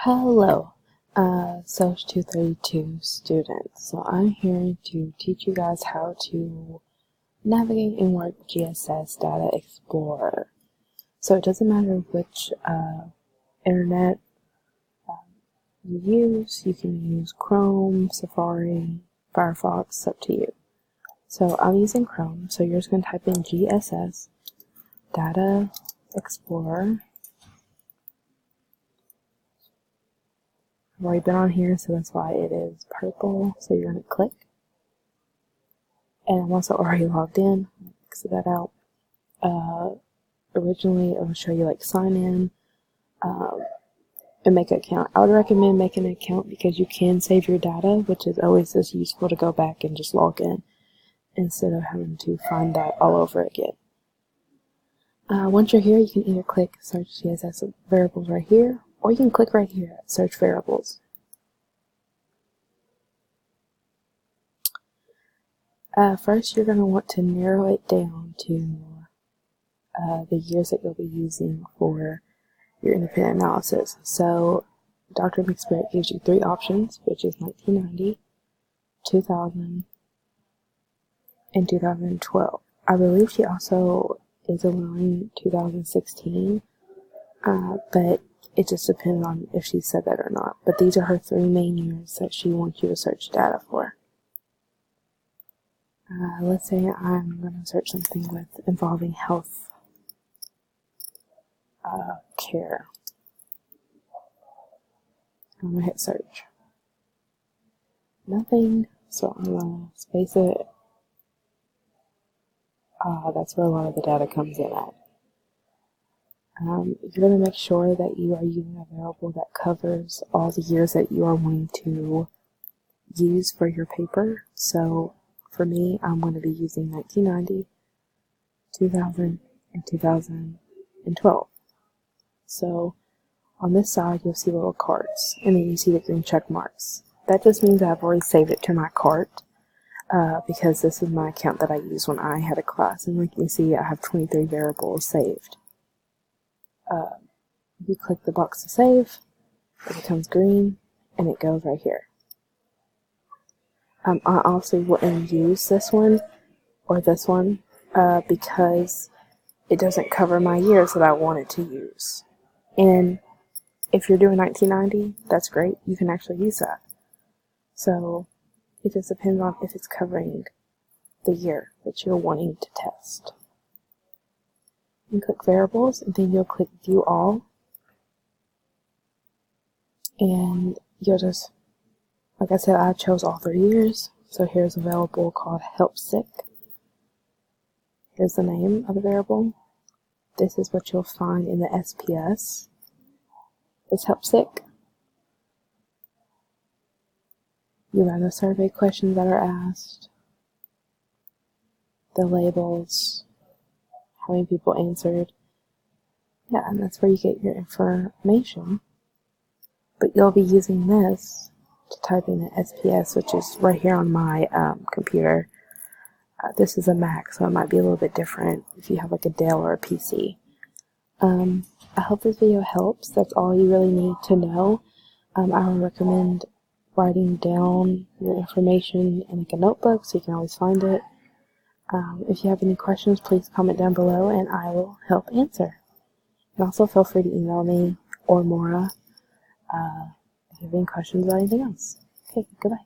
Hello, SOC 232 students. So I'm here to teach you guys how to navigate and work GSS Data Explorer. So it doesn't matter which internet you use. You can use Chrome, Safari, Firefox, it's up to you. So I'm using Chrome, so you're just going to type in GSS Data Explorer. I've already been on here, so that's why it is purple. So you're going to click. And I'm also already logged in. Exit that out. Originally, it will show you like sign in and make an account. I would recommend making an account because you can save your data, which is always just useful to go back and just log in instead of having to find that all over again. Once you're here, you can either click Search GSS Variables right here, or you can click right here at Search Variables. First, you're going to want to narrow it down to the years that you'll be using for your independent analysis. So, Dr. McSpirit gives you three options, which is 1990, 2000, and 2012. I believe she also is allowing 2016, but it just depends on if she said that or not. But these are her three main years that she wants you to search data for. Let's say I'm going to search something involving health care. I'm going to hit search. Nothing, so I'm going to space it. That's where a lot of the data comes in at. You're going to make sure that you are using a variable that covers all the years that you are wanting to use for your paper. So for me, I'm going to be using 1990, 2000, and 2012. So on this side, you'll see little cards, and then you see the green check marks. That just means I've already saved it to my cart because this is my account that I used when I had a class. And like you can see, I have 23 variables saved. You click the box to save, it becomes green, and it goes right here. I also wouldn't use this one or this one because it doesn't cover my years that I wanted to use. And if you're doing 1990, that's great. You can actually use that. So it just depends on if it's covering the year that you're wanting to test. You click variables, and then you'll click view all. And you'll just, like I said, I chose all 3 years. So here's a variable called help sick. Here's the name of the variable. This is what you'll find in the SPS. It's help sick. You run the survey questions that are asked, the labels, how many people answered. Yeah, and that's where you get your information. But you'll be using this to type in the SPS, which is right here on my computer. This is a Mac, so it might be a little bit different if you have like a Dell or a PC. I hope this video helps. That's all you really need to know. I would recommend writing down your information in like a notebook so you can always find it. If you have any questions, please comment down below and I will help answer. And also feel free to email me or Maura if you have any questions about anything else. Okay, goodbye.